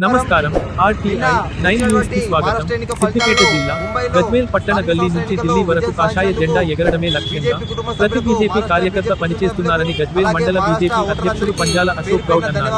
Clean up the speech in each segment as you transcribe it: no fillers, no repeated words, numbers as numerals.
నమస్కారం RTI 9 news కి స్వాగతం. సిద్దిపేట జిల్లా గజ్వేల్ పట్టణ గల్లీ నుంచి ఢిల్లీ వరకు కాషాయ జెండా ఎగరడమే లక్ష్యంగా ప్రతి బీజేపీ కార్యకర్త పనిచేస్తున్నారని గజ్వేల్ మండల బీజేపీ అధ్యక్షుడు పంజాల అశోక్ గౌడ్ అన్నారు.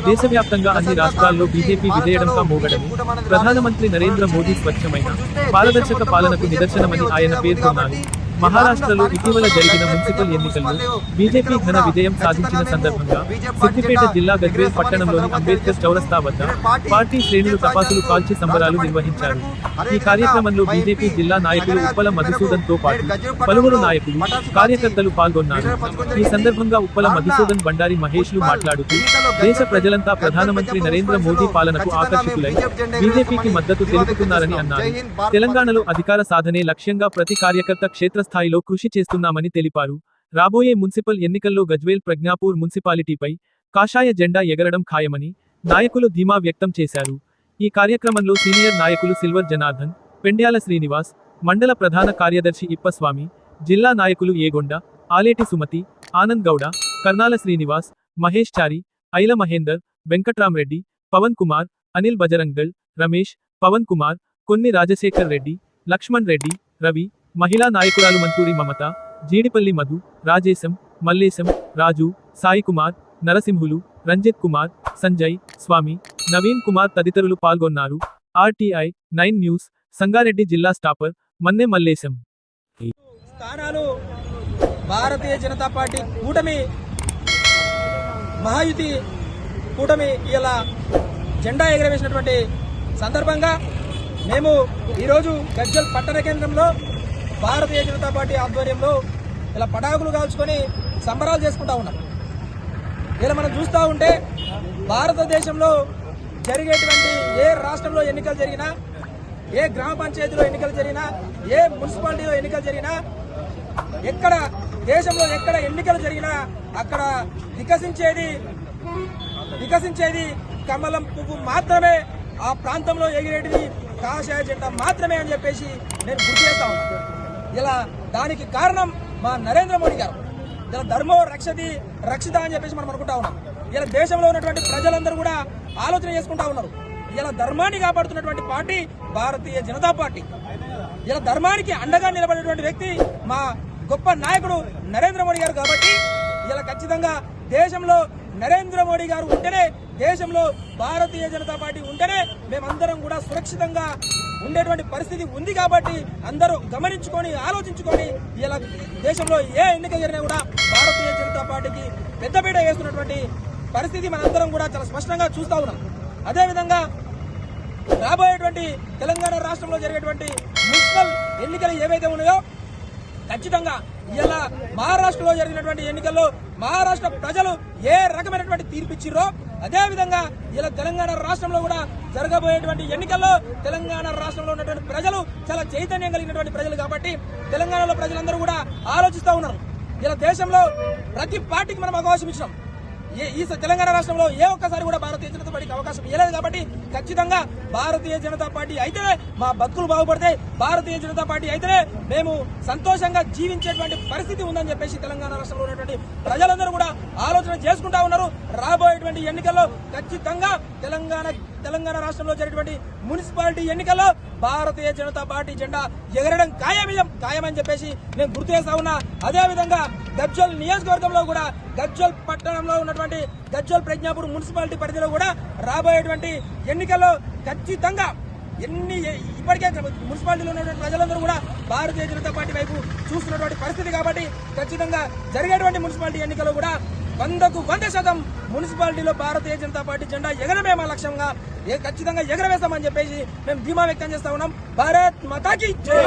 దేశవ్యాప్తంగా అన్ని రాష్ట్రాల్లో బీజేపీ విజయడంగా మోగడమే ప్రధానమంత్రి నరేంద్ర మోదీ స్వచ్ఛమైన పారదర్శక పాలనకు నిదర్శనమని ఆయన పేర్కొన్నారు. మహారాష్ట్రలో ఇటీవల జరిగిన మున్సిపల్ ఎన్నికల్లో బీజేపీ ఘన విజయం సాధించిన సందర్భంగా సిద్దిపేట జిల్లా గజ్వేల్ పట్టణంలోని అంబేద్కర్ చౌరస్తా వద్ద పార్టీ శ్రేణులు టపాసులు కాల్చి సంబరాలు నిర్వహించారు. ఈ కార్యక్రమంలో బీజేపీ జిల్లా నాయకులు ఉప్పల మధుసూదన్ తో పాటు పలువురు నాయకులు కార్యకర్తలు పాల్గొన్నారు. ఈ సందర్భంగా ఉప్పల మధుసూదన్ బండారి మహేష్లు మాట్లాడుతూ దేశ ప్రజలంతా ప్రధానమంత్రి నరేంద్ర మోదీ పాలనకు ఆకర్షితులై బీజేపీకి మద్దతు తెలుపుతున్నారని అన్నారు. తెలంగాణలో అధికార సాధనే లక్ష్యంగా ప్రతి కార్యకర్త క్షేత్రస్థాయిలో కృషి చేస్తున్నామని తెలిపారు. రాబోయే మున్సిపల్ ఎన్నికల్లో గజ్వేల్ ప్రజ్ఞాపూర్ మున్సిపాలిటీపై కాషాయ జెండా ఎగరడం ఖాయమని నాయకులు ధీమా వ్యక్తం చేశారు. ఈ కార్యక్రమంలో సీనియర్ నాయకులు సిల్వర్ జనార్దన్, పెండ్యాల శ్రీనివాస్, మండల ప్రధాన కార్యదర్శి ఇప్పస్వామి, జిల్లా నాయకులు ఏగొండ, ఆలేటి సుమతి, ఆనంద్ గౌడ, కర్నాల శ్రీనివాస్, మహేష్ చారి, ఐల మహేందర్, వెంకట్రామరెడ్డి, పవన్ కుమార్, అనిల్ బజరంగల్, రమేష్, పవన్ కుమార్, కొన్ని రాజశేఖర్ రెడ్డి, లక్ష్మణ్ రెడ్డి, రవి, మహిళా నాయకురాలు మంతూరి మమత, జీడిపల్లి మధు, రాజేశం, మల్లేశం, రాజు, సాయి కుమార్, నరసింహులు, రంజిత్ కుమార్, సంజయ్, స్వామి, నవీన్ కుమార్ తదితరులు పాల్గొన్నారు. ఆర్టీఐ 9 న్యూస్ సంగారెడ్డి జిల్లా స్టాపర్ మన్నె మల్లేశం. స్థానాలు భారతీయ జనతా పార్టీ కూటమి మహాయుతి కూటమి ఇలా జెండా ఎగరవేసినటువంటి సందర్భంగా మేము ఈరోజు గజ్వేల్ పట్టణ కేంద్రంలో భారతీయ జనతా పార్టీ ఆధ్వర్యంలో ఇలా పటాకులు కాల్చుకొని సంబరాలు చేసుకుంటా ఉన్నాం. ఇలా మనం చూస్తూ ఉంటే భారతదేశంలో జరిగేటువంటి ఏ రాష్ట్రంలో ఎన్నికలు జరిగినా, ఏ గ్రామ పంచాయతీలో ఎన్నికలు జరిగినా, ఏ మున్సిపాలిటీలో ఎన్నికలు జరిగినా, ఎక్కడ దేశంలో ఎక్కడ ఎన్నికలు జరిగినా అక్కడ వికసించేది కమలం పువ్వు మాత్రమే, ఆ ప్రాంతంలో ఎగిరేటిది కాషాయ జెండా మాత్రమే అని చెప్పేసి నేను గుర్తు చేస్తా ఉన్నాను. ఇలా దానికి కారణం మా నరేంద్ర మోడీ గారు. ఇలా ధర్మో రక్షిత అని చెప్పేసి మనం అనుకుంటా ఉన్నాం. ఇలా దేశంలో ఉన్నటువంటి ప్రజలందరూ కూడా ఆలోచన చేసుకుంటా ఉన్నారు. ఇలా ధర్మాన్ని కాపాడుతున్నటువంటి పార్టీ భారతీయ జనతా పార్టీ. ఇలా ధర్మానికి అండగా నిలబడేటువంటి వ్యక్తి మా గొప్ప నాయకుడు నరేంద్ర మోడీ గారు. కాబట్టి ఇలా ఖచ్చితంగా దేశంలో నరేంద్ర మోడీ గారు ఉంటేనే, దేశంలో భారతీయ జనతా పార్టీ ఉంటేనే మేమందరం కూడా సురక్షితంగా ఉండేటువంటి పరిస్థితి ఉంది. కాబట్టి అందరూ గమనించుకొని ఆలోచించుకొని ఇలా దేశంలో ఏ ఎన్నిక జరిగినా కూడా భారతీయ జనతా పార్టీకి పెద్దపీట వేస్తున్నటువంటి పరిస్థితి మనందరం కూడా చాలా స్పష్టంగా చూస్తా ఉన్నాం. అదేవిధంగా రాబోయేటువంటి తెలంగాణ రాష్ట్రంలో జరిగేటువంటి మున్సిపల్ ఎన్నికలు ఏవైతే ఉన్నాయో ఖచ్చితంగా ఇలా మహారాష్ట్రలో జరిగినటువంటి ఎన్నికల్లో మహారాష్ట్ర ప్రజలు ఏ రకమైనటువంటి తీర్పు ఇచ్చిర్రో అదేవిధంగా ఇలా తెలంగాణ రాష్ట్రంలో కూడా జరగబోయేటువంటి ఎన్నికల్లో తెలంగాణ రాష్ట్రంలో ఉన్నటువంటి ప్రజలు చాలా చైతన్యం కలిగినటువంటి ప్రజలు. కాబట్టి తెలంగాణలో ప్రజలందరూ కూడా ఆలోచిస్తూ ఉన్నారు. ఇలా దేశంలో ప్రతి పార్టీకి మనం అవకాశం ఇచ్చినాం. ఈ తెలంగాణ రాష్ట్రంలో ఏ ఒక్కసారి కూడా భారతీయ జనతా పార్టీకి అవకాశం ఇవ్వలేదు. కాబట్టి ఖచ్చితంగా భారతీయ జనతా పార్టీ అయితేనే మా బతుకులు బాగుపడతాయి, భారతీయ జనతా పార్టీ అయితేనే మేము సంతోషంగా జీవించేటువంటి పరిస్థితి ఉందని చెప్పేసి తెలంగాణ రాష్ట్రంలో ఉన్నటువంటి ప్రజలందరూ కూడా ఆలోచన చేసుకుంటా ఉన్నారు. రాబోయేటువంటి ఎన్నికల్లో ఖచ్చితంగా తెలంగాణ రాష్ట్రంలో జరిగేటువంటి మున్సిపాలిటీ ఎన్నికల్లో భారతీయ జనతా పార్టీ జెండా ఎగరడం ఖాయమని చెప్పేసి నేను గుర్తు చేస్తా ఉన్నా. అదేవిధంగా గజ్వేల్ నియోజకవర్గంలో కూడా గజ్వేల్ పట్టణంలో ఉన్నటువంటి గజ్వేల్ ప్రజ్ఞాపూర్ మున్సిపాలిటీ పరిధిలో కూడా రాబోయేటువంటి ఎన్నికల్లో ఖచ్చితంగా ఇప్పటికే మున్సిపాలిటీలో ఉన్నటువంటి ప్రజలందరూ కూడా భారతీయ జనతా పార్టీ వైపు చూస్తున్నటువంటి పరిస్థితి. కాబట్టి ఖచ్చితంగా జరిగేటువంటి మున్సిపాలిటీ ఎన్నికల్లో కూడా 100% మున్సిపాలిటీలో భారతీయ జనతా పార్టీ జెండా ఎగరమే మా లక్ష్యంగా ఖచ్చితంగా ఎగరవేస్తామని చెప్పేసి మేము ధీమా వ్యక్తం చేస్తా ఉన్నాం. భారత్ మాతాకి జై.